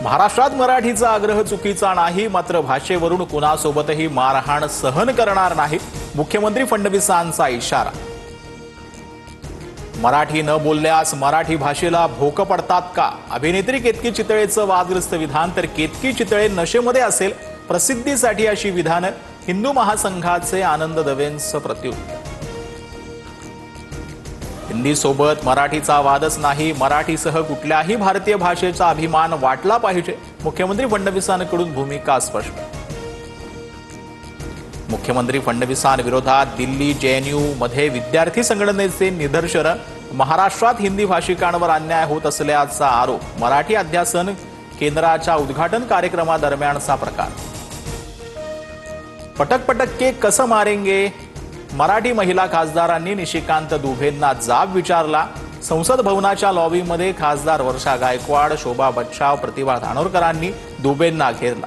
महाराष्ट्रात मराठीचा आग्रह चुकीचा नाही, मात्र भाषेवरून कुणासोबतही मारहाण सहन करणार नाही, मुख्यमंत्री फडणवीसांचा इशारा. मराठी न बोलल्यास मराठी भाषेला भोक पडतात का? अभिनेत्री केतकी चितळेचं वादग्रस्त विधान. तर केतकी चितळे नशेमध्ये असेल, प्रसिद्धीसाठी अशी विधानं. हिंदू महासंघाचे आनंद दवेंचं प्रत्युत्तर. हिंदीसोबत मराठीचा वादच नाही, मराठीसह कुठल्याही भारतीय भाषेचा अभिमान वाटला पाहिजे, मुख्यमंत्री फडणवीसांकडून भूमिका स्पष्ट. मुख्यमंत्री फडणवीसांविरोधात दिल्ली जेएनयू मध्ये विद्यार्थी संघटनेचे निदर्शन. महाराष्ट्रात हिंदी भाषिकांवर अन्याय होत असल्याचा आरोप. मराठी अध्यासन केंद्राच्या उद्घाटन कार्यक्रमादरम्यानचा प्रकार. पटक पटक के कसं मारेंगे? मराठी महिला खासदारांनी निशिकांत दुबेंना जाब विचारला. संसद भवनाच्या लॉबीमध्ये खासदार वर्षा गायकवाड, शोभा बच्छाव, प्रतिभा धानोरकरांनी दुबेंना घेरला.